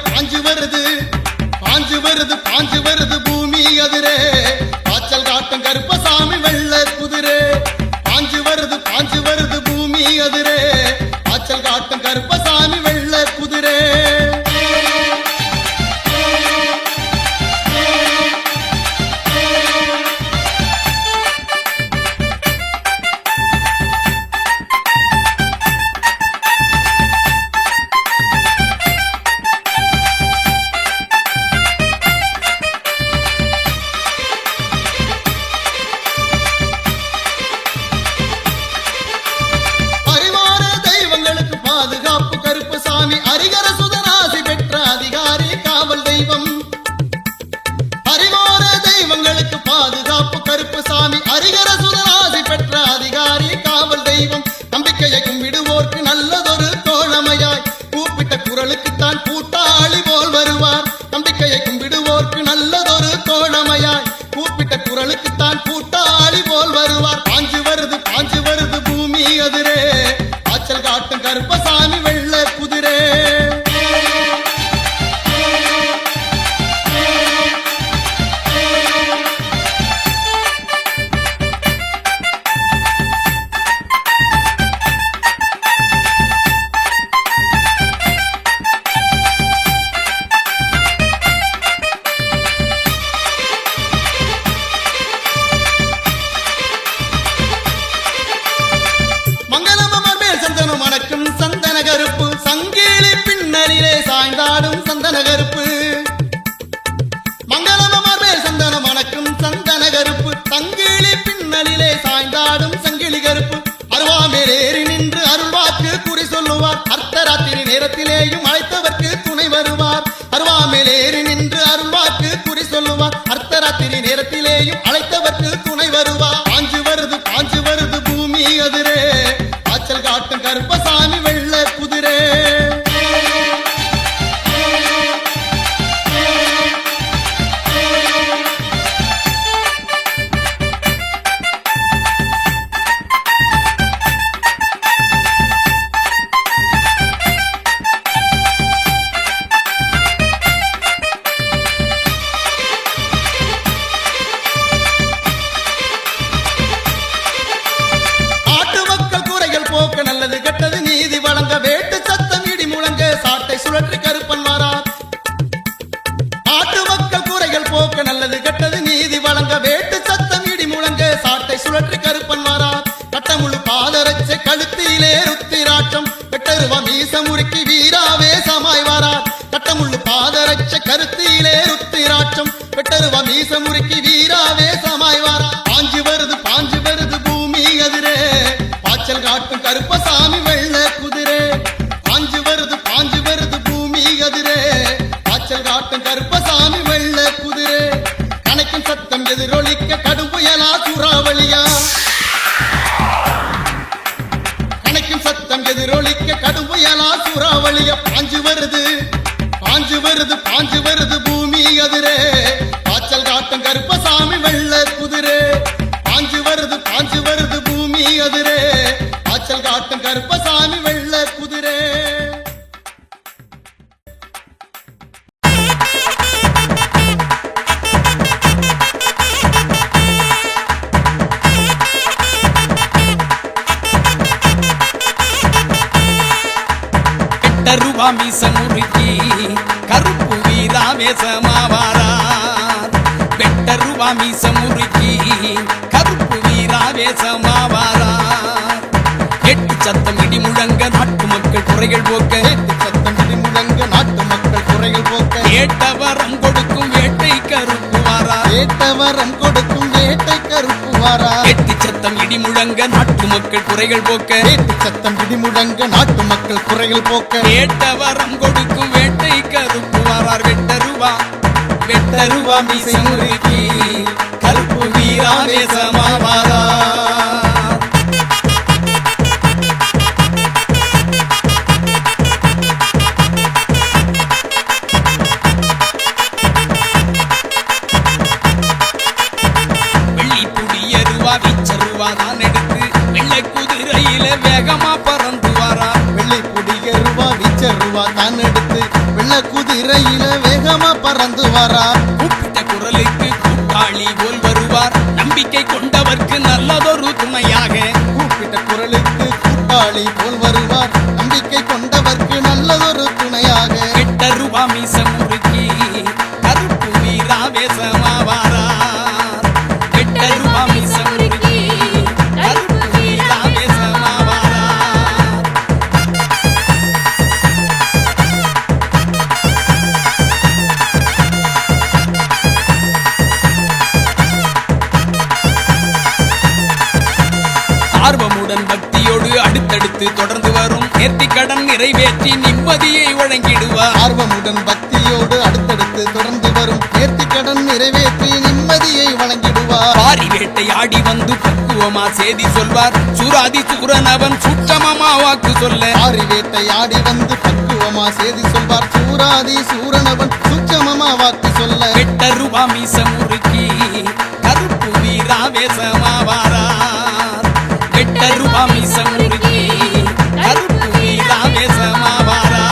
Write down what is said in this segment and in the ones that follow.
பாஞ்சு வருது பாஞ்சு வருது பூமி அதிரே காய்ச்சல் காட்டும் கருப்பசாமி வெள்ள குதிரே பாஞ்சு வருது பூமி அதிரே காய்ச்சல் காட்டும் கருப்பசாமி வெள்ள குதிரே பாஞ்சு வருது பூமி அதிரே காய்ச்சல் காட்டும் கருப்பசாமி வெள்ள குதிரே சாய்ந்தாடும் சந்தன கருப்பு மங்களமேல் சந்தன மணக்கும் சந்தன கருப்பு சங்கிலி பின்னலிலே சாய்ந்தாடும் சங்கிலி கருப்பு அருவாமேல் ஏறி நின்று அருள்வாக்கு குறி சொல்லுவார் அர்த்தராத்திரி நேரத்திலேயும் அழைத்தவர்க்கு துணை வருவார் அருவாமேல் ஏறி நின்று அருள்வாக்கு குறி சொல்லுவார் அர்த்தராத்திரி நேரத்திலேயும் அழைத்தவர்க்கு துணை வருவார் பாஞ்சு வருது பூமி அதிரே காய்ச்சல் காட்டும் கருப்பசாமி வெள்ள குதிரே நல்லது கெட்டது நீதி வழங்க வேட்டு சத்தம் இடி முழங்க சாட்டை சுழற்றி கருப்பன் வாரார் நாட்டு மக்கள் குறைகள் போக்க நல்லது கெட்டது நீதி வழங்க வேட்டு சத்தம் இடி முழங்க சாட்டை சுழற்றி கருப்பன் வாரார் கட்டமுழு பாதரச்சை கழுத்திலே ருத்திராட்டம் வெட்டருவா மீச முறுக்கி வீராவே சமாய் வாரார் கட்டமுழு பாதரச்சை கருத்திலே ருத்திராட்டம் வெட்டருவா மீச முறுக்கி வீராவே சமாய் வாரார் பாஞ்சு வருது பூமி அதிரே காய்ச்சல் காட்டும் கருப்பசாமி வெள்ள குதிரே பாஞ்சு வருது பூமி அதிரே காய்ச்சல் காட்டும் கருப்பசாமி வெள்ள குதிரே கணக்கின் சத்தம் எதிரொலிக்க கடும் புயலா சூறாவளியா கணக்கின் சத்தம் எதிரொலிக்க கடும் புயலா சூறாவளியா பாஞ்சு வருது பூமி அதிரே காய்ச்சல் காட்டும் கருப்பசாமி வெள்ள குதிரே பாஞ்சு வருது பூமி அதிரே காய்ச்சல் காட்டும் கருப்பசாமி வெள்ள குதிரே ரூபா மீச முறுக்கி கருப்பு வீராவேசமாவாரார் வெட்ட ரூபா மீச முறுக்கி கருப்பு வீராவேசமாவாரார் எட்டு சத்தம் இடி முழங்க நாட்டு மக்கள் குறைகள் போக்க எட்டு சத்தம் இடி முழங்க நாட்டு மக்கள் குறைகள் போக்க ஏட்டவரம் கொடுக்கும் வேட்டை கருப்பு வாரார் ஏட்டவரம் கொடுக்கும் வேட்டை கருப்பு வாரார் எட்டு சத்தம் இடி முழங்க நாட்டு மக்கள் குறைகள் போக்க எட்டு சத்தம் இடி முழங்க நாட்டு மக்கள் குறைகள் போக்க ஏட்டவரம் கொடுக்கும் வேட்டை கருப்பு வாரார் வெட்ட ரூபா மீசை முறுக்கி கருப்பு வீராவேசமாவாரார் தான் எடுத்து வெள்ளை குதிரையில வேகமா பறந்து வாரா வெள்ளை குடிய ரூபா ரூபா தான் எடுத்து வெள்ள குதிரையில வேகமா பறந்து வரா. கூப்பிட்ட குரலுக்கு கூட்டாளி போல் வருவார், நம்பிக்கை கொண்டவர்க்கு நல்லதொரு துணையாக. கூப்பிட்ட குரலுக்கு கூட்டாளி போல் வருவார், நம்பிக்கை கொண்டவர்க்கு நல்லதொரு துணையாக. 8 ரூபா மீச முறுக்கி கருப்பு வீராவேசமாவாரா. 8 ரூபா மீச முறுக்கி கருப்பு வீராவேசமாவாரா. ஆர்வமுடன் பக்தியோடு அடுத்தடுத்து தொடர்ந்து வரும் நேர்த்திக்கடன் நிறைவேற்றி நிம்மதியை வழங்கிடுவார். ஆர்வமுடன் பக்தியோடு அடுத்தடுத்து தொடர்ந்து வரும் நேர்த்திக்கடன் நிறைவேற்றி நிம்மதியை வழங்கிடுவார். பாரி வேட்டையாடி வந்து பக்குவமா செய்தி சொல்வார், சூராதி சூரனவன் சுற்றமமா வாக்கு சொல்ல. ஆரி வேட்டையாடி வந்து பக்குவமா செய்தி சொல்வார், சூராதி சூரனவன் சுற்றமமா வாக்கு சொல்ல. 8 ரூபா மீச முறுக்கி கருப்பு வீராவேசமாவாரா. 8 ரூபா மீச முறுக்கி கருப்பு வீராவேசமாவாரா.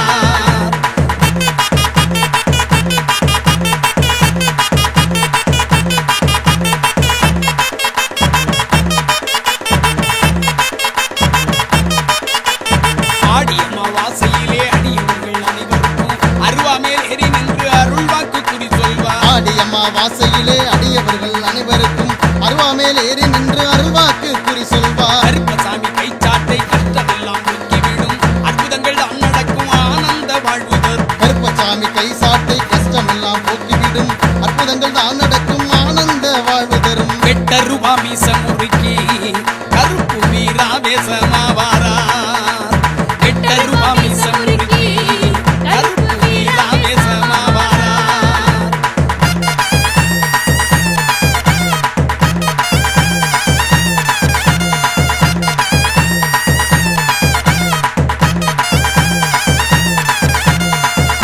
ஆடி அமாவாசையிலே அடியவர்கள் அனைவருக்கும் அருவாமேல் ஏறி நின்று அருள் வாக்கு குறி சொல்வார். ஆடி அமாவாசையிலே அடியவர்கள் அனைவருக்கும் அருவாமேல் ஏறி நின்று அருள்வாக்கு குறி சொல்வார். கருப்பசாமி கைச்சாட்டை கஷ்டமெல்லாம் ஒதுக்கிவிடும், அற்புதங்கள் தான் நடக்கும் ஆனந்த வாழ்வு தரும். கருப்பசாமி கை சாட்டை கஷ்டமெல்லாம் போக்கிவிடும், அற்புதங்கள் தான் நடக்கும் ஆனந்த வாழ்வு தரும். 8 ரூபா மீச முறுக்கி கருப்பு வீராவேசமாவாரா. 8 ரூபா மீச முறுக்கி கருப்பு வீராவேசமாவாரா.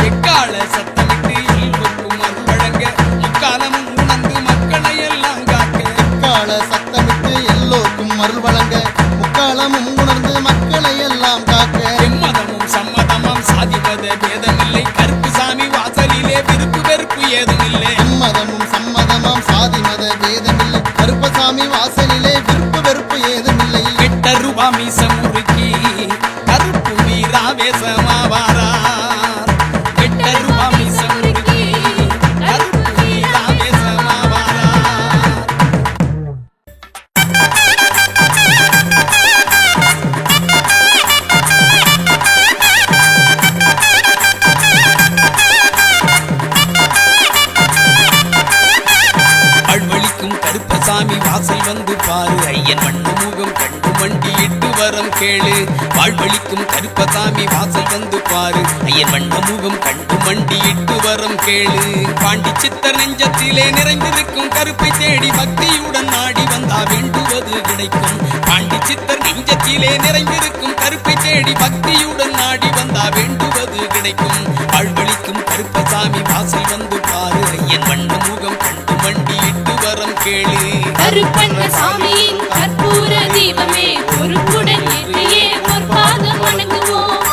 எக்கால சத்தமிட்டு எல்லோருக்கும் அருள் வழங்க, முக்காலமும் உணர்ந்து மக்களை எல்லாம் காக்க. கால சத்தமிட்டு எல்லோருக்கும் அருள் வழங்க, முக்காலமும் உணர்ந்து மக்களை எல்லாம் காக்க. எம்மதமும் சம்மதமாம் சாதிமத பேதமில்லை, கருப்புசாமி வாசலிலே விருப்பு வெறுப்பு ஏதுமில்லை. எம்மதமும் சம்மதமாம் சாதி மத பேதமில்லை, கருப்பசாமி வாசலிலே விருப்பு வெறுப்பு ஏதுமில்லை. 8 ரூபா மீச முறுக்கி கருப்பு வீராவேசமாவாரா. 8 ரூபா மீச முறுக்கி கருப்பு வீராவேசமாவாரா. வாழ்வழிக்கும் கருப்பசாமி வாசல் வந்து பாரு, ஐயன் மண்ணு முகம் கண்டு மண்டியிட்டு வரம் கேளு. வாழ்வழிக்கும் கருப்பசாமி வாசல் வந்து பாரு, ஐயன் மண்ணு முகம் கண்டு மண்டியிட்டு வரம் கேளு. பாண்டி சித்தர் நெஞ்சத்திலே நிறைந்திருக்கும் கருப்பை தேடி பக்தியுடன் நாடி வந்தா வேண்டுவது கிடைக்கும். பாண்டி சித்தர் நெஞ்சத்திலே நிறைந்திருக்கும் கருப்பை தேடி பக்தியுடன் நாடி வந்தா வேண்டுவது கிடைக்கும். வாழ்வழிக்கும் கருப்பசாமி வாசல் வந்து பாரு, ஐயன் மண்ணு முகம் கண்டு மண்டியிட்டு வரம் கேளு. கருப்பண்ண சாமியின் கற்பூர தீபமே பொறுப்புடன் ஏற்றியே பொற்பாதம் வணங்குவோம்.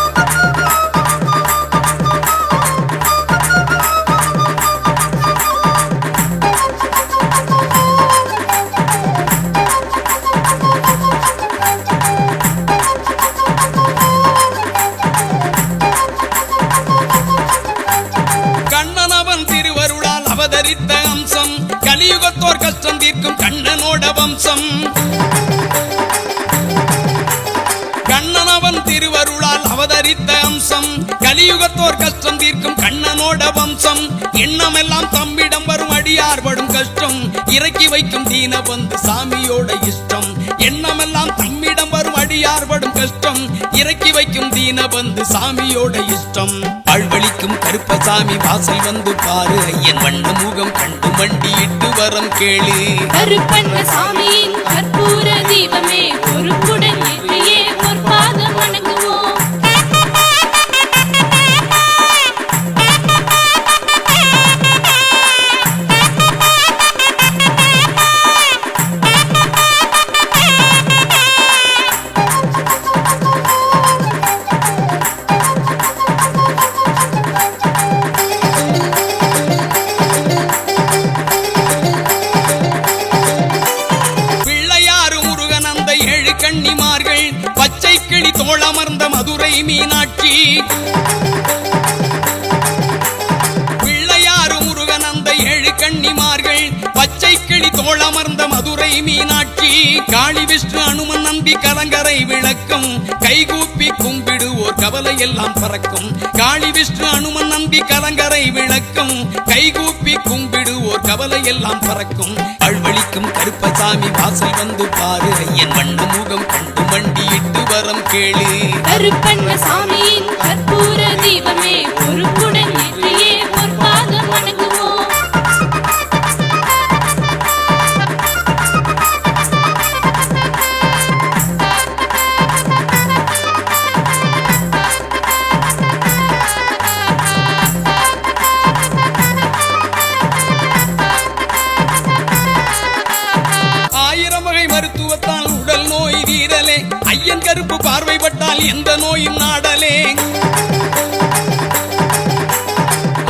கண்ணனவன் திருவருளால் அவதரித்த அம்சம், கலியுகத்தோர் கஷ்டம் தீர்க்கும் கண்ணனோட வம்சம். கண்ணனவன் திருவருளால் அவதரித்த அம்சம், கலியுகத்தோர் கஷ்டம் தீர்க்கும் கண்ணனோட வம்சம். எண்ணமெல்லாம் தம்மிடம் வரும் அடியார் படும் கஷ்டம், இறக்கி வைக்கும் தீனபந்து சாமியோட இஷ்டம். எண்ணமெல்லாம் தம்மிடம் வரும் அடியார் படும் கஷ்டம், இறக்கி வைக்கும் தீனபந்து சாமியோட இஷ்டம். வாழ்வழிக்கும் கருப்பசாமி வாசல் வந்து பாரு, ஐயன் வண்ண முகம் கண்டு மண்டியிட்டு வரம் கேளு. கருப்பண்ண சாமியின் கற்பூர தீபமே பொறுப்புடன் ஏற்றியே பொற்பாதம் வணங்குவோம். பச்சை கிளி தோளமர்ந்த மதுரை மீனாட்சி காளி விஷ்ணு அனுமன் நம்பி கலங்கரை விளக்கம் கைகூப்பி கும்பிடுவோர் கவலை எல்லாம் பறக்கும் காளி விஷ்ணு அனுமன் நம்பி கலங்கரை விளக்கம் கைகூப்பி கும்பிடுவோர் கவலை எல்லாம் பறக்கும் அழ்வழிக்கும் கருப்பசாமி வாசல் வந்து பாரு ஐயன் வண்ண முகம் கண்டு மண்டியிட்டு வரம் கேளு கருப்பண்ண சாமியின் கற்பூர தீபமே பொறுப்புடன் ஏற்றியே பொற்பாதம் வணங்குவோம் மருத்துவத்தால் உடல் நோய் தீரலே ஐயன் கருப்பு பார்வைப்பட்டால் எந்த நோயும் நாடலே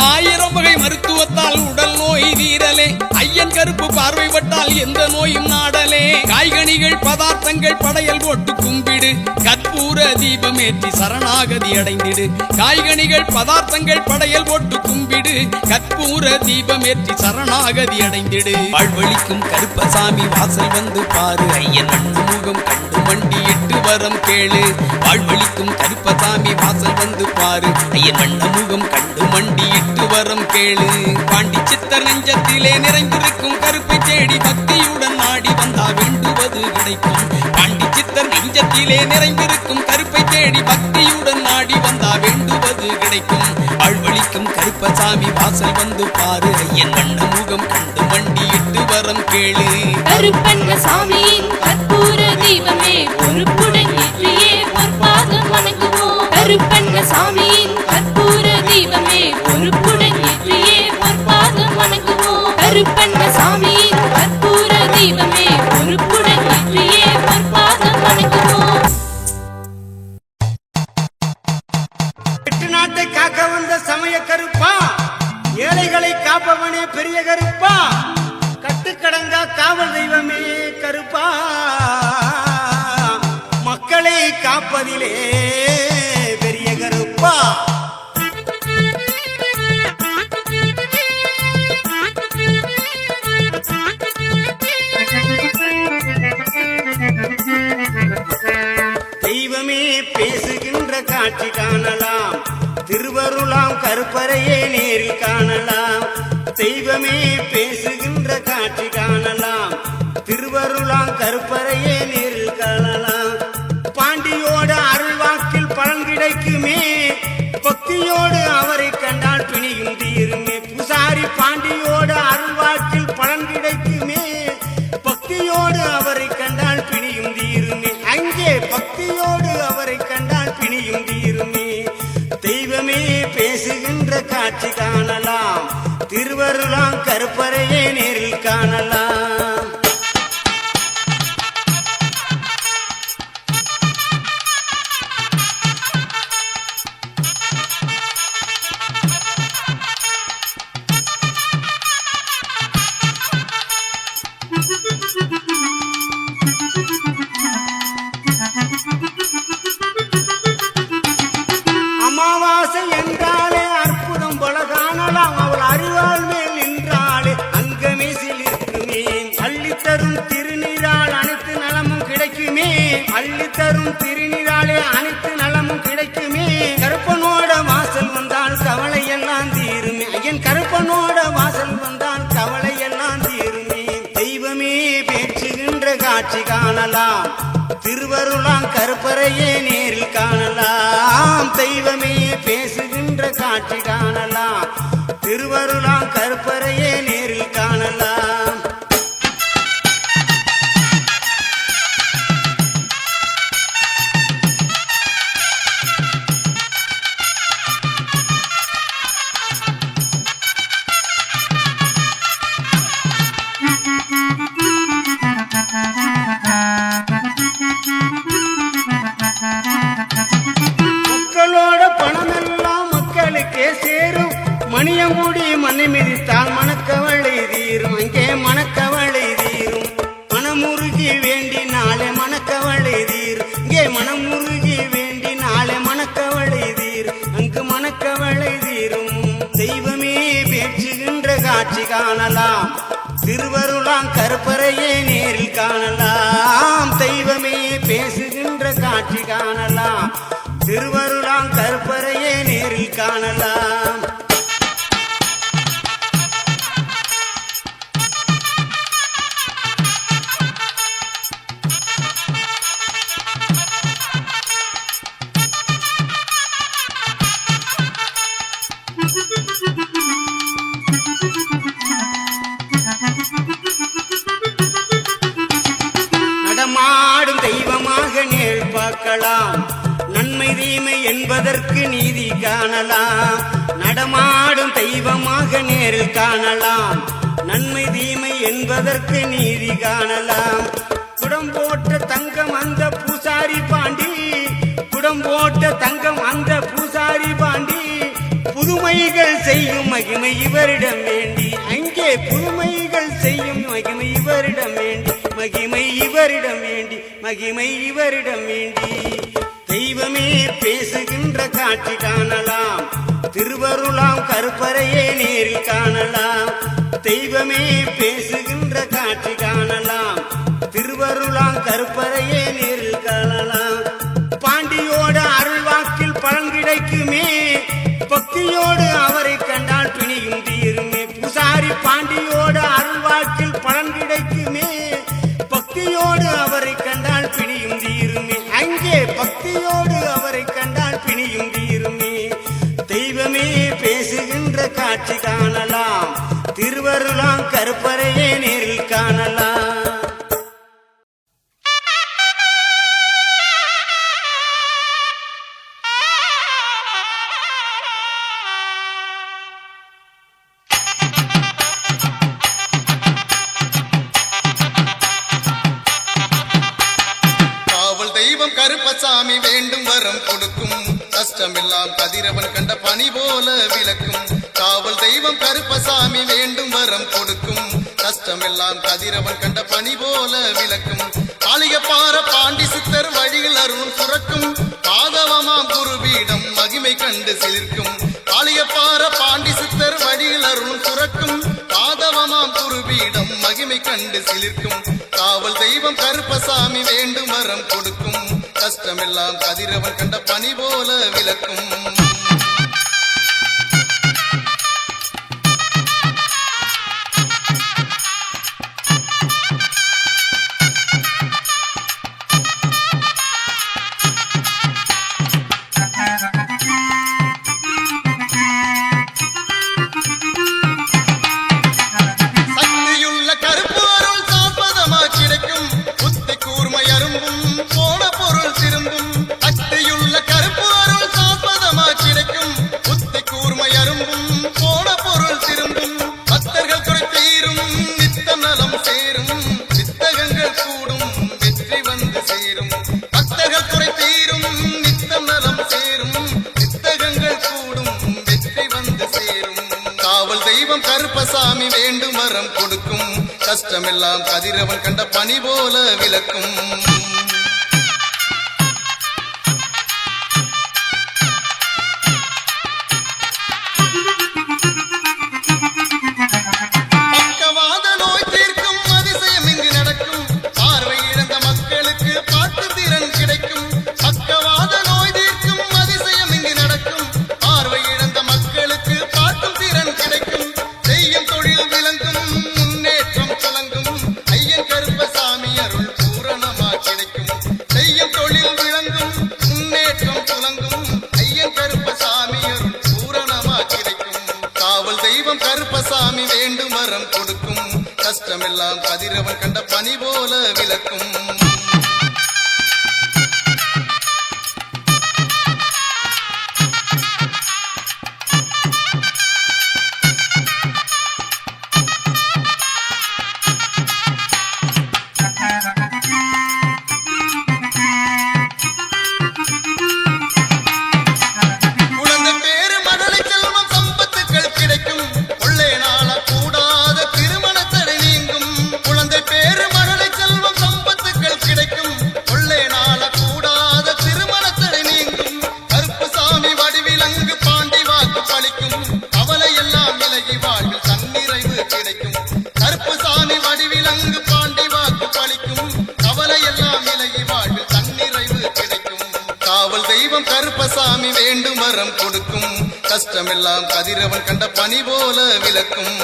ஆயிரம் வகை மருத்துவத்தால் உடல் நோய் தீரலே ஐயன் கருப்பு பார்வைப்பட்டால் எந்த நோயும் நாடலே காய்கனிகள் பதார்த்தங்கள் படையல் போட்டு கும்பிடு கற்பூர தீபமேற்றி சரணாகதி அடைந்திடு காய்கனிகள் பதார்த்தங்கள் படையல் போட்டு கும்பிடு கற்பூர தீபமேற்றி சரணாகதி அடைந்திடு வாழ்வழிக்கும் கருப்பசாமி வாசல் வந்து பாரு ஐயன் வண்ண முகம் கண்டு மண்டியிட்டு வரம் கேளு வாழ்வழிக்கும் கருப்பசாமி வாசல் வந்து பாரு ஐயன் வண்ண முகம் கண்டு மண்டியிட்டு வரம் கேளு பாண்டி சித்தர் நெஞ்சத்திலே நிறைந்திருக்கும் கருப்பை தேடி பக்தியுடன் நாடி வந்தா வேண்டுவது கிடைக்கும் பாண்டி சித்தர் நெஞ்சத்திலே நிறைந்திருக்கும் கருப்பை தேடி பக்தியுடன் நாடி வந்தா வேண்டுவது கிடைக்கும் வாழ்வழிக்கும் கருப்பசாமி வாசல் வந்து பாரு ஐயன் வண்ண முகம் கண்டு மண்டியிட்டு வரம் கேளு கருப்பண்ண சாமியின் கற்பூர தீபமே பொறுப்புடன் ஏற்றியே பொற்பாதம் வணங்குவோம் கருப்பண்ண சாமியின் கற்பூர தீபமே பொறுப்புடன் ஏற்றியே பொற்பாதம் வணங்குவோம் கருப்பண்ண சாமியின் கற்பூர தீபமே பொறுப்புடன் ஏற்றியே பொற்பாதம் வணங்குவோம் நாட்டை காக்க வந்த சமய கருப்பா ஏழைகளை காப்பவனே பெரிய கருப்பா கட்டுக்கடங்கா காவல் தெய்வமே கருப்பா மக்களை காப்பதிலே பெரிய கருப்பா தெய்வமே பேசுகின்ற காட்சி காணலாம் திருவருளாம் கருப்பரையே நேரில் காணலாம் தெய்வமே பேசுகின்ற காட்சி காணலாம் திருவருளாம் கருப்பரையே நேரில் காணலாம் பாண்டியோட அருள்வாக்கில் பலன் கிடைக்குமே பக்தியோடு அவரை கண்டால் பிணியும் தீருமே பூசாரி பாண்டியோட அருள்வாக்கில் பலன் கிடைக்குமே பக்தியோடு அவரை கண்டால் பிணியும் தீருமே அங்கே பக்தியோடு அவரை கண்டால் பிணியும் தீருமே தெய்வமே பேசுகின்ற காட்சி காணலாம் திருவருளாம் கருப்பரையே நேரில் காணலாம் அமாவாசை என்றாலே அற்புதம் போல காணலாம் அவள் அறிவாள் மேல் நின்றாலே அங்கமே சிலிருக்குமே அள்ளித்தரும் திருநீரால் அனைத்து நலமும் கிடைக்குமே அள்ளித்தரும் திருநீராலே அனைத்து நலமும் கிடைக்குமே கருப்பனோட வாசல் வந்தால் கவலை எல்லாம் தீருமே ஐயன் கருப்பனோட வாசல் வந்தால் கவலை எல்லாம் தீருமே தெய்வமே பேச்சுகின்ற காட்சி காணலாம் திருவருளாம் கருப்பரையே நேரில் காணலாம் தெய்வமே பேசுகின்ற காட்சி காணலாம் திருவருளாம் கருப்பரையே நேரில் காணலாம் மக்களோட பணமெல்லாம் மக்களுக்கே சேரும் மணியங்குடி மண்ணை மிதித்தால் மணக்கவளை தீரும் அங்கே மணக்கவளை தீரும் மனமுருகி வேண்டினாலே மணக்கவளை தீரும் இங்கே மனமுருகி வேண்டினாலே மணக்கவளை தீரும் அங்கு மணக்கவளை தீரும் தெய்வமே பேச்சுகின்ற காட்சி காணலாம் திருவருளாம் கருப்பறையே நேரில் காணலாம் தெய்வமே பேசுகின்ற காட்சி காணலாம் திருவருளாம் கருப்பறையே நேரில் காணலாம் நடமாடும் தெய்வமாக நேர் பார்க்கலாம் நன்மை தீமை என்பதற்கு நீதி காணலாம் நடமாடும் தெய்வமாக நேரில் காணலாம் நன்மை தீமை என்பதற்கு நீதி காணலாம் குடம் போட்ட தங்கம் அந்த பூசாரி பாண்டி குடம் போட்ட தங்கம் அந்த பூசாரி பாண்டி புதுமைகள் செய்யும் மகிமை இவரிடம் வேண்டி அங்கே புதுமைகள் செய்யும் மகிமை இவரிடம் வேண்டி மகிமை இவரிடம் வேண்டி மகிமை இவரிடம் வேண்டி தெய்வமே பேசுகின்ற காட்சி காணலாம் திருவருளாம் கருப்பறையே நேரில் காணலாம் தெய்வமே பேசுகின்ற காட்சி காணலாம் திருவருளாம் கருப்பறையே நேரில் காணலாம் பாண்டியோட அருள் வாக்கில் பலன் கிடைக்குமே பக்தியோடு அவரை கண்டால் பிணியும் தீருமே பூசாரி பாண்டியோட அருள் வாக்கில் பலன் கிடைக்குமே பக்தியோடு அவரை கண்டால் பிணியும் தீருமே அங்கே பக்தியோடு அவரை கண்டால் பிணியும் தீருமே தெய்வமே பேசுகின்ற காட்சி காணலாம் திருவருளாம் கருப்பறையே நேரில் காணலாம் கருப்பசாமி வேண்டும் வரம் கொடுக்கும் கஷ்டமெல்லாம் கதிரவன் கண்ட பனி போல விளக்கும் காவல் தெய்வம் கருப்பசாமி வேண்டும் வரம் கொடுக்கும் கஷ்டமெல்லாம் கதிரவன் கண்ட பனி போல விளக்கும் காளியப்பார பாண்டி சித்தர் வழியில் அருளும் சுரக்கும் பாதவமாம் குருபீடம் மகிமை கண்டு சிலிர்க்கும் காளியப்பார பாண்டி சித்தர் வழியில் அருளும் சுரக்கும் பாதவமாம் குருபீடம் மகிமை கண்டு சிலிர்க்கும் காவல் தெய்வம் கருப்பசாமி வேண்டும் வரம் கொடுக்கும் கஷ்டமெல்லாம் கதிரவன் கண்ட பனி போல விளக்கும் கருப்பசாமி வேண்டும் வரம் கொடுக்கும் கஷ்டமெல்லாம் கதிரவன் கண்ட பனி போல விளக்கும் கருப்பசாமி வேண்டும் வரம் கொடுக்கும் கஷ்டமெல்லாம் கதிரவன் கண்ட பனி போல விளக்கும் பேரு மகளை செல்வம் சம்பத்துக்கள் கஷ்டமெல்லாம் கதிரவன் கண்ட பனி போல விளக்கும்.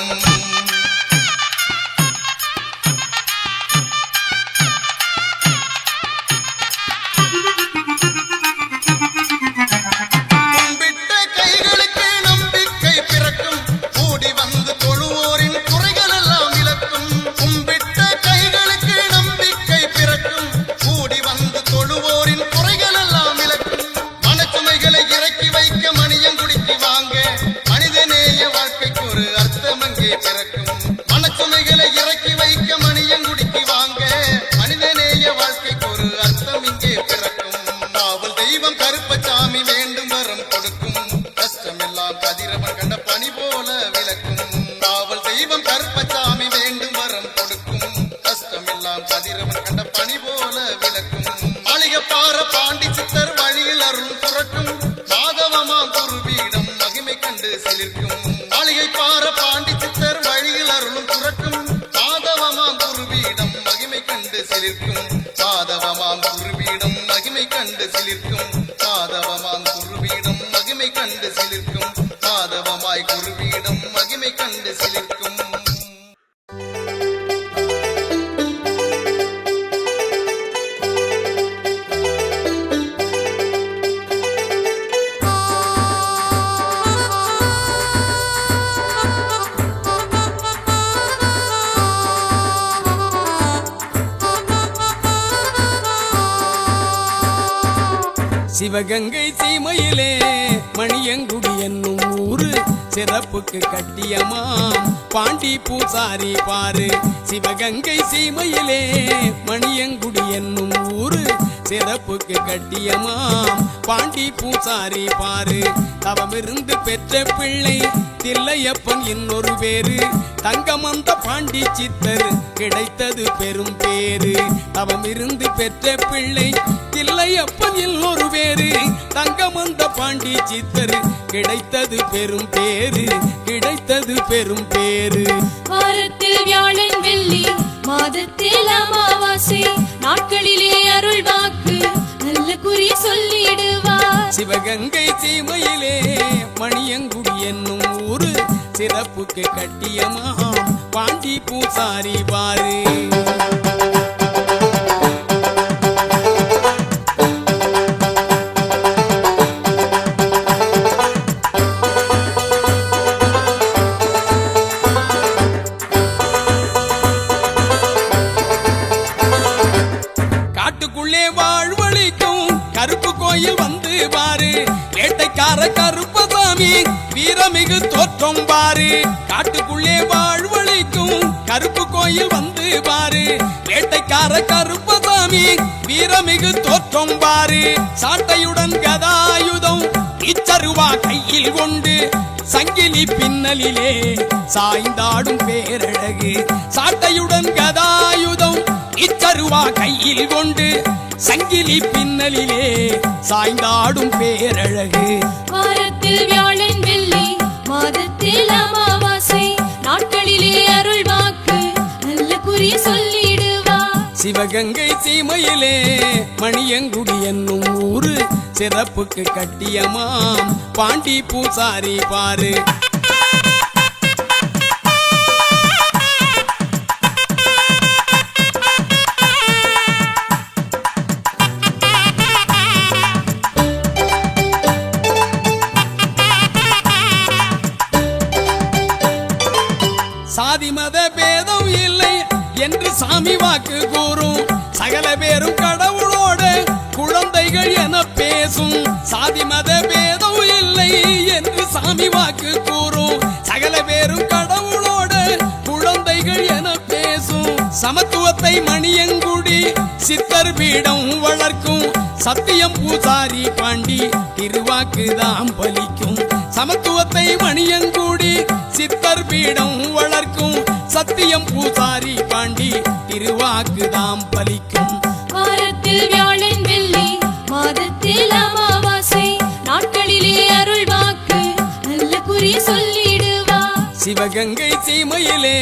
கும்பிட்ட கைகளுக்கு நம்பிக்கை பிறக்கும், கூடி வந்து தொழுவோரின் குறைகள் எல்லாம் விளக்கும். கும்பிட்ட கைகளுக்கு நம்பிக்கை பிறக்கும், கூடி வந்து தொழுவோரின் குறைகள் எல்லாம் விளக்கும். மனச்சுமைகளை இறக்கி வைக்க மணியங்குடிக்கு வாங்க, மனிதநேய வாழ்க்கைக்கு ஒரு அர்த்தம் அங்கே பிறக்கும். மனச்சுமைகளை இறக்கி வைக்க மணியங்குடிக்கு வாங்க, மனிதநேய வாழ்க்கைக்கு ஒரு அர்த்தம் இங்கே பிறக்கும். காவல் தெய்வம் கருப்பசாமி வேண்டும் வரம் கொடுக்கும், கஷ்டமெல்லாம் கதிரவன் கண்ட பனி போல விளக்கும். காவல் தெய்வம் கருப்பசாமி வேண்டும் வரம் கொடுக்கும், கஷ்டமெல்லாம் கதிரவன் கண்ட பனி போல விளக்கும். மாளிகைப்பாற பாண்டி சித்தர் வழியில் அருள் புரட்டும், மாதவமாம் குருபீடம் மகிமை கண்டு சிலிர்க்கும். மாளிகைப்பாற பாண்டி சித்தர் வழியில் அருளும் புரட்டும், மாதவமாம் குருபீடம் மகிமை கண்டு சிலிர்க்கும். மாதவமாம் குருபீடம் மகிமை கண்டு சிலிர்க்கும். மாதவமாம் குருபீடம் மகிமை கண்டு சிலிர்க்கும். மாதவமாய் குருபீடம் மகிமை கண்டு சிலிர்க்கும். சிவகங்கை சீமையிலே மணியங்குடி என்னும் ஊரு சிறப்புக்கு கட்டியமாம் பாண்டி பூசாரி பாரு. சிவகங்கை சீமையிலே மணியங்குடி என்னும் ஊரு சிறப்புக்கு கட்டியமாம் பாண்டி பூசாரி பாரு. தவமிருந்து பெற்ற பிள்ளை தில்லையப்பன் இன்னொரு பேரு, தங்கமந்த பாண்டி சித்தர் கிடைத்தது பெரும் பேரு. தவமிருந்து பெற்ற பிள்ளை தில்லையப்பன் இன்னொரு பேரு, தங்கமந்த பாண்டி சித்தர் கிடைத்தது பெரும் பேரு, கிடைத்தது பெரும் பேரு. வாரத்தில் வியாழன் வெள்ளி மாதத்தில் அமாவாசை நாட்களிலே அருள் வாக்கு நல்ல குறி சொல்லிடுவார். சிவகங்கை சீமையிலே மணியங்குடி என்னும் ஊரு சிறப்புக்கு கட்டியமாம் பாண்டி பூசாரி பாரு. காட்டுக்குள்ளே வாழ்வழிக்கும் கருப்பு கோயில் வந்து பாரு, வேட்டைக்கார கருப்பசாமி வீரமிகு தோற்றம் பாரு. காட்டுக்குள்ளே வாழ்வழிக்கும் கருப்பு கோயில் வந்து பாரு, வேட்டைக்கார கருப்பசாமி வீரமிகு தோற்றம் பாரு. சாட்டையுடன் கதாயுதம் இச்சருவா கையில் கொண்டு, சங்கிலி பின்னலிலே சாய்ந்தாடும் பேரழகு. சாட்டையுடன் கதாயுதம் இச்சருவா கையில் கொண்டு, சங்கிலி பின்னலிலே சாய்ந்தாடும் பேரழகு. வாரத்தில் வியாழன் வெள்ளி மாதத்தில் அமாவாசை நாட்களிலே அருள் வாக்கு நல்ல குறி சொல்லிடுவார். சிவகங்கை சீமையிலே மணியங்குடி என்னும் ஊரு சிறப்புக்கு கட்டியமாம் பாண்டி பூசாரி பாரு. சாதி மத பேதம் இல்லை என்று சாமி வாக்கு கூறும், சகல பேரும் கடவுளோட குழந்தைகள் என பேசும். சாதி மத பேதம் இல்லை என்று சாமி வாக்கு கூறும், சகல பேரும் கடவுளோட குழந்தைகள் என பேசும். சமத்துவத்தை மணியங்குடி சித்தர் பீடம் வளர்க்கும், சத்தியம் பூசாரி பாண்டி திருவாக்குதாம் பலிக்கும். சமத்துவத்தை மணியங்குடி சித்தர் பீடம் வளர்க்கும், சத்தியம் பூசாரி பாண்டி திருவாக்குதாம் பலிக்கும். வாரத்தில் வியாழன் வெள்ளி மாதத்தில் அமாவாசை நாட்களிலே அருள் வாக்கு நல்ல குறி சொல்லிடுவார். சிவகங்கை சீமையிலே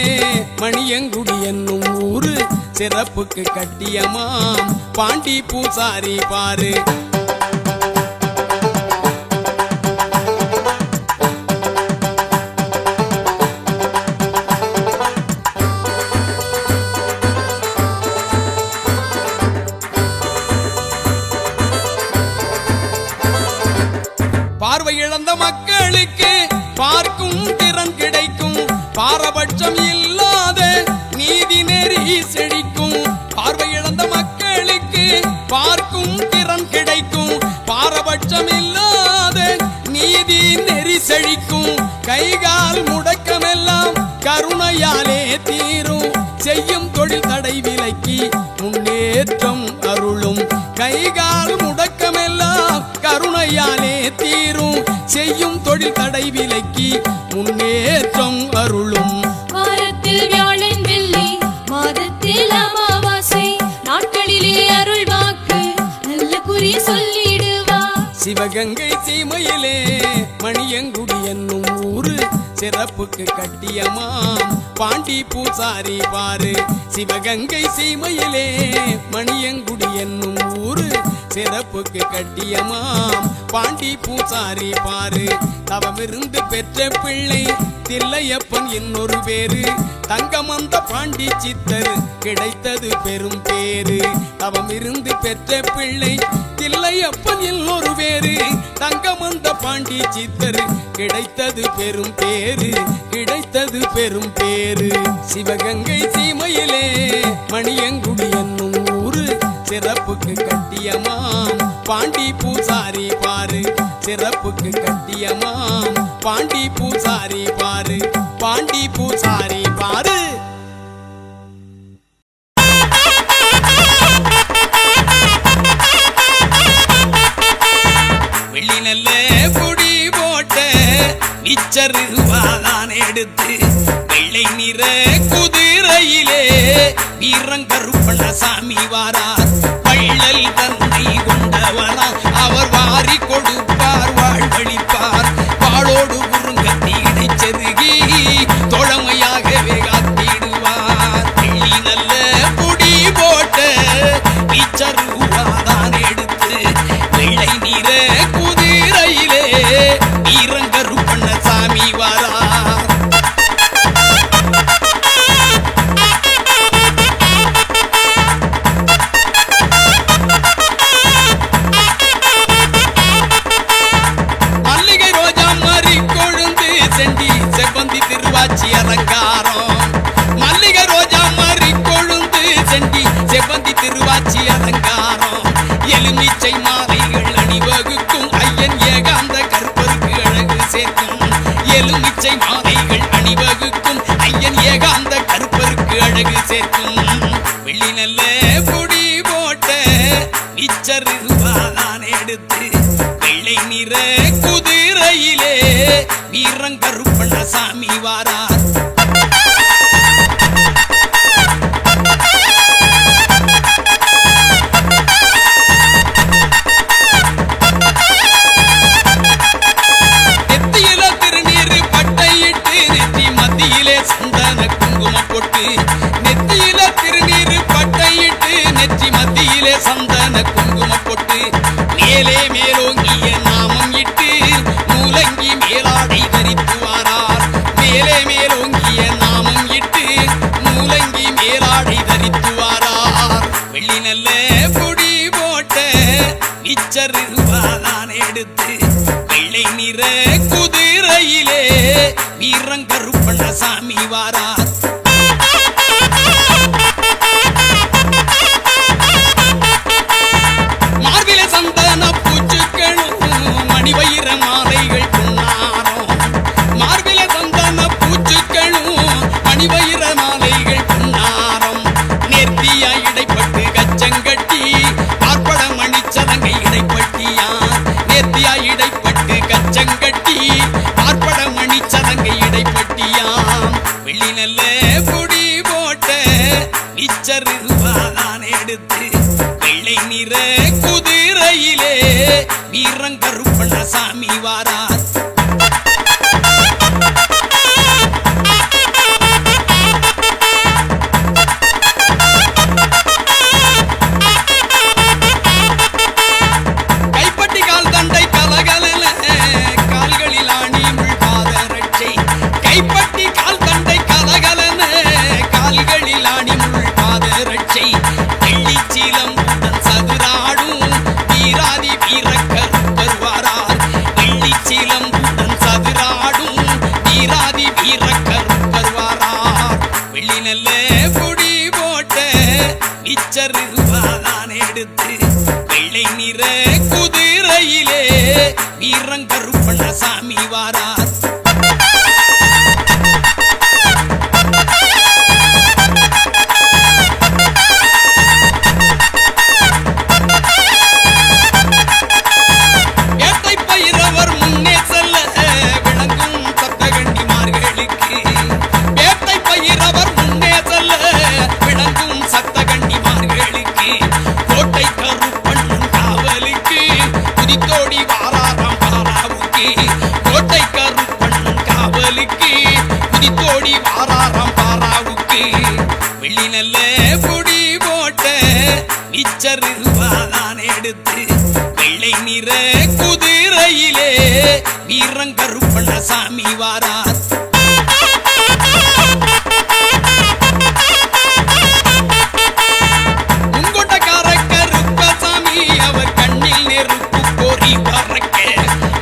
மணியங்குடி என்னும் ஊரு சிறப்புக்கு கட்டியமாம் பாண்டி பூசாரி பாரு. பாரபட்சம் இல்லாத நீதி நெறி செழிக்கும் பார்வையிழந்த மக்களுக்கு பார்க்கும் திறன் கிடைக்கும் பாரபட்சம் இல்லாத நீதி நெறி செழிக்கும் கைகால் முடக்கமெல்லாம் கருணையாலே தீரும் செய்யும் தொழில் தடை விலக்கி முன்னேற்றம் அருளும் கைகால் முடக்கமெல்லாம் கருணையாலே தீரும் செய்யும் தொழில் தடை விலக்கி முன்னேற்றம் அருளும் வாரத்தில் வியாழன் வெள்ளி மாதத்தில் அமாவாசை நாட்களிலே அருள் வாக்கு நல்ல குறி சொல்லிடுவா சிவகங்கை சீமையிலே மணியங்குடி என்னும் ஊரு சிறப்புக்கு கட்டியமாம் பாண்டி பூசாரி பாரு சிவகங்கை சீமையிலே மணியங்குடி என்னும் ஊரு சிறப்புக்கு கட்டியமாம் பாண்டி பூசாரி பாரு தவமிருந்து பெற்ற பிள்ளை தில்லையப்பன் இன்னொரு பேரு தங்கமந்த பாண்டி சித்தர் கிடைத்தது பெரும் பேரு தவமிருந்து பெற்ற பிள்ளை தில்லையப்பன் இன்னொரு பேரு தங்கமந்த பாண்டி சித்தர் கிடைத்தது பெரும் பேரு கிடைத்தது பெரும் பேரு சிவகங்கை சீமையிலே மணியங்குடி என்னும் ஊரு சிறப்புக்கு கட்டியமாம் பாண்டி பூசாரி பாரு சிறப்புக்கு கட்டியமாம் பாண்டி பூசாரி பாரு பாண்டி பூசாரி பாரு வெள்ளி நல்ல பொடி போட்ட நிச்சருவாதான் எடுத்து வெள்ளை நிற குதிரையிலே வீரங்கருப்பண்ண சாமி வாரார் பள்ளல் தன்னை கொண்டவனா அவர் வாரி கொடுப்பார் வாழ்வழிப்பார் வாளோடு குறுங்கத்தி இடைச்செருகி தோழமையாகவே காத்திடுவார் வெள்ளி நல்ல பொடி போட்ட நிச்சருவாதான் எடுத்து வெள்ளை நிற குதிரையிலே வீரங்கருப்பண்ண சாமி வாரார் மல்லிகை ரோஜா மாறி கொழுந்து செண்டி செவ்வந்தி திருவாச்சி அலங்காரம் மல்லிகை ரோஜா மாறி கொழுந்து செண்டி செவ்வந்தி திருவாச்சி அலங்காரம் எலுமிச்சை மாலைகள் அணிவகுக்கும் ஐயன் ஏகாந்த கருப்பருக்கு அழகு சேர்க்கும் எலுமிச்சை மாலைகள் அணிவகுக்கும் ஐயன் ஏகாந்த கருப்பருக்கு அழகு சேர்க்கும் வெள்ளி நல்ல பொடி போட்ட நிச்சருவாதான் எடுத்து வெள்ளை நிற குதிரையிலே வீரங்கருப்பண்ண சாமி வாரார் நெத்தியில திருநீரு பட்டையிட்டு நெத்தி மத்தியிலே சந்தன குங்குமம் போட்டு நெத்தியில திருநீரு பட்டையிட்டு நெற்றி மத்தியிலே சந்தன குங்குமம் போட்டு மேலே மேலோங்கிய நாமம் இட்டு மூலங்கி மேலாடை தரித்து வாரார் மேலே மேலோங்கிய நாமம் இட்டு மூலங்கி மேலாடை தரித்து வாரார் வெள்ளி நல்ல பொடி போட்ட நிச்சருவாதான் எடுத்து வெள்ளை நிற குதிரையிலே வீரங்கருப்பண்ண சாமி வாரார் மார்பில சந்தன பூச்சுக்களும் மணிவயிர மாலைகள் பொன்னாரம் மார்பில சந்தன பூச்சுக்களும் மணிவயிர மாலைகள் பொன்னாரம் நேர்த்தியா இடைப்பட்டு கச்சங்கட்டி பார்ப்பட மணிச்சதங்கை இடைப்பட்டியா நேர்த்தியா இடைப்பட்டு கச்சங்கட்டி பார்ப்பட மணிச்சதங்கை இடைப்பட்டியாம் வெள்ளி நல்ல பொடி போட்ட நிச்சருவாதான் எடுத்து வெள்ளை நிற குதிரையிலே வீரங்கருப்பண்ண சாமி வாரார் கைப்பட்டி கால் தண்டை கலகலல கால்களில் ஆணி முள் பாத ரட்சை கைப்பட்டி கால் தண்டை கலகலன கால்களில் ஆணி முள் பாத ரட்சை வெள்ளிச்சீலம் சதுராடும் வீராதி வீரக்கர் வருவாரார் வெள்ளிச்சீலம் நல்ல பொடி போட்ட மிச்சர் ரூபாதான் எடுத்து வெள்ளை நிற குதிரையிலே வீரங்கருப்பண்ண சாமி வாரார். வெள்ளி நல்ல பொடி போட்ட மிச்சர் ரூபாதான் எடுத்து வெள்ளை நிற குதிரையிலே வீரங்கருப்பண்ண சாமி வாரார். முங்கொட்டக்கார கருப்பசாமி அவர் கண்ணில் நெருப்பு பொறி பறக்க.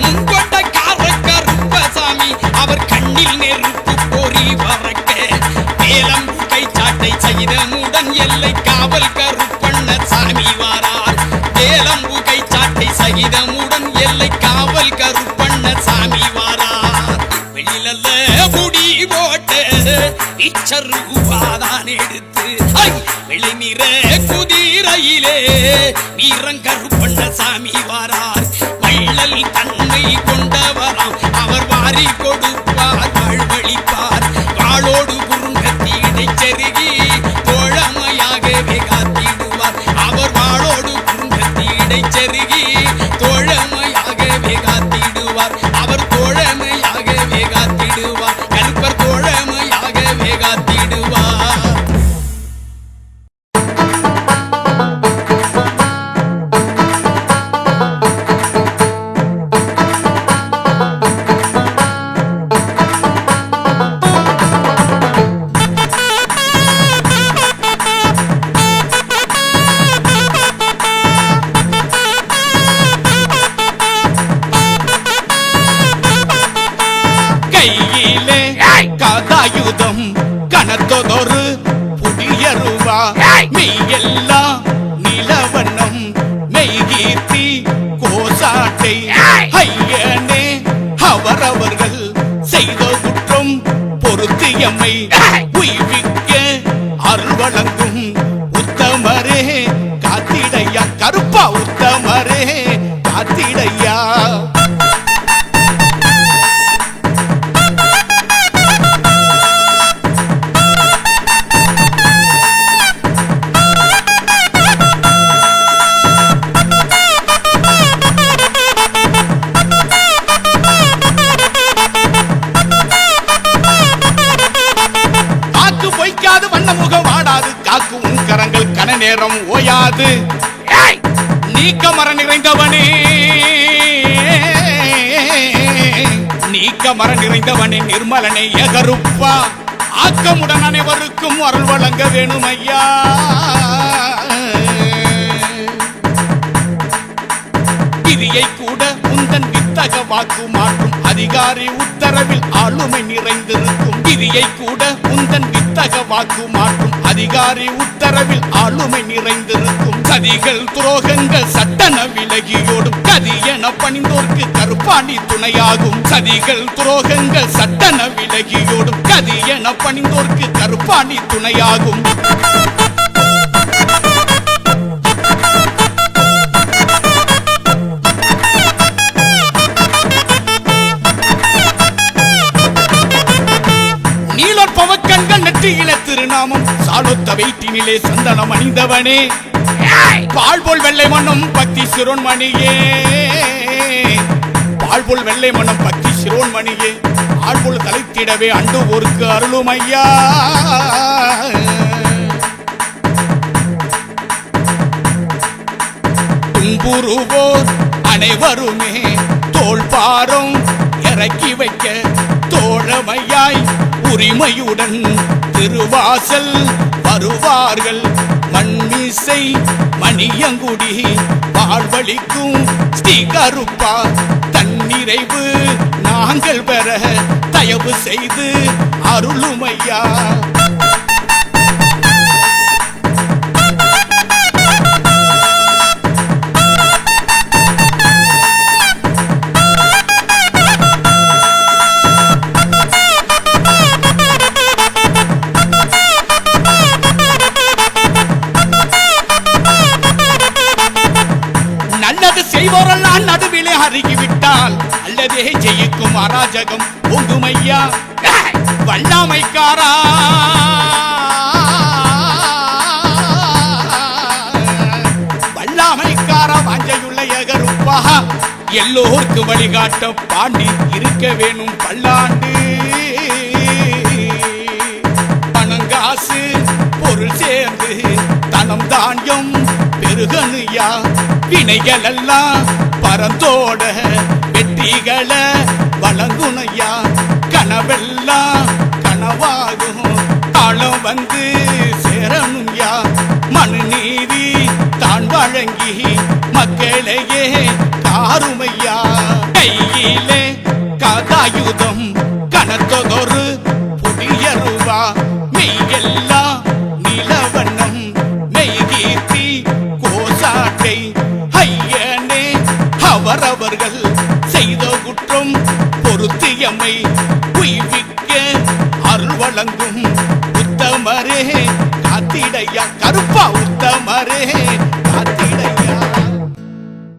முங்கொட்டக்கார கருப்பசாமி அவர் கண்ணில் நெருப்பு பொறி பறக்க. வேலம் கைச்சாட்டை சகிதமுடன் எல்லை காவல் கருப்பண்ண சாமி வாரார். வேலம்பு கைச்சாட்டை சகிதமுடன் எல்லை காவல் கருப்பண்ண சாமி வாரார். வெளியில முடி போட்ட இச்சரூபாதான் எடுத்து வெள்ளை நிற குதிரையிலே வீரங்கருப்பண்ண சாமி வாரார். வள்ளல் தன்மை கொண்டவராம் அவர் வாரி கொடுப்பார் வாழ்வழிப்பார். வாளோடு குறுங்கத்தீடை செருகி தோழமையாகவே காத்திடுவார். அவர் வாளோடு குறுங்கத்தீடை செருகி தோழமையாகவே காத்திடுவார். அவர் தோழமையாகவே காத்திடுவார். கருப்பர் தோழமையாகவே காத்திடுவார். கையிலே கதாயுதம் கனத்ததொரு புதிய ரூபா மெய்யெல்லாம் நிலவண்ணம் மெய்கீர்த்தி கோசாட்டை ஐயனே அவரவர்கள் செய்த குற்றம் பொருத்தியம்மை உய்விக்க அருள் வழங்கும் உத்தமரே காத்திடையா. கருப்பா உத்தமரே காத்திடையா. காக்கும் கரங்கள் கன நேரம் ஓயாது. நீக்க மர நிறைந்தவனே நீக்க மர நிறைந்தவனே நிர்மலனே எகருப்பா ஆக்கமுடன் அனைவருக்கும் அருள் வழங்க வேணும் ஐயா. விதியை கூட உந்தன் வித்தக வாக்கு மாற்றும் அதிகாரி உத்தரவில் ஆளுமை நிறைந்திருக்கும். விதியை கூட உந்தன் வித்தக வாக்கு மாற்றும் அதிகாரி உத்தரவில் ஆளுமை நிறைந்திருக்கும். சதிகள் துரோகங்கள் சட்டன விலகியோடும் கதி என பணிந்தோர்க்கு கருப்பாணி துணையாகும். சதிகள் துரோகங்கள் சட்டன விலகியோடும் கதி என பணிந்தோர்க்கு கருப்பாணி துணையாகும். பவக்கண்கள் நெற்றியில திருநாமம் சாலொத்த வெயிட்டினிலே சந்தனம் அணிந்தவனே பால்போல் வெள்ளை மண்ணும் பக்தி சிரோன்மணியே. பால்போல் வெள்ளை மண்ணும் பக்தி சிரோன்மணியே ஆள்போல் தலைத்திடவே அண்டு ஒருக்கு அருளும் ஐயா. துன்புறுவோர் அனைவருமே தோள் பாரம் இறக்கி வைக்க தோழமையாய் உரிமையுடன் திருவாசல் வருவார்கள். மண்மிசை மணியங்குடி வாழ்வழிக்கும் ஸ்ரீ கருப்பா தன்னிறைவு நாங்கள் பெற தயவு செய்து அருளுமையா. அராஜகம் ஒங்குமையா வல்லாமைக்காரா வல்லாமைக்காரா வாஞ்சையுள்ள எகருப்பா எல்லோருக்கு வழிகாட்ட பாண்டி இருக்க வேணும் பல்லாண்டு பணங்காசு பொருள் சேர்ந்து தனம் தானியம் பெருகனுயா வினைகள் எல்லாம் பரந்தோட வெற்றிகளை வழங்குனையா கனவெல்லாம் கனவாகும் காலம் வந்து சேரணுயா மனு நீதி தான் வழங்கி மக்களையே காருமையா கையிலே கதாயுதம் கனத்ததொரு புதிய ரூபா மெய்யெல்லாம் நிலவண்ணம் மெய்கீர்த்தி கோசாட்டை ஐயனே அவரவர்கள் செய்த குற்றம் பொருத்தியமை உய்விக்க அருள் வழங்கும் உத்தமரே காத்திடையா கருப்பா உத்தமரே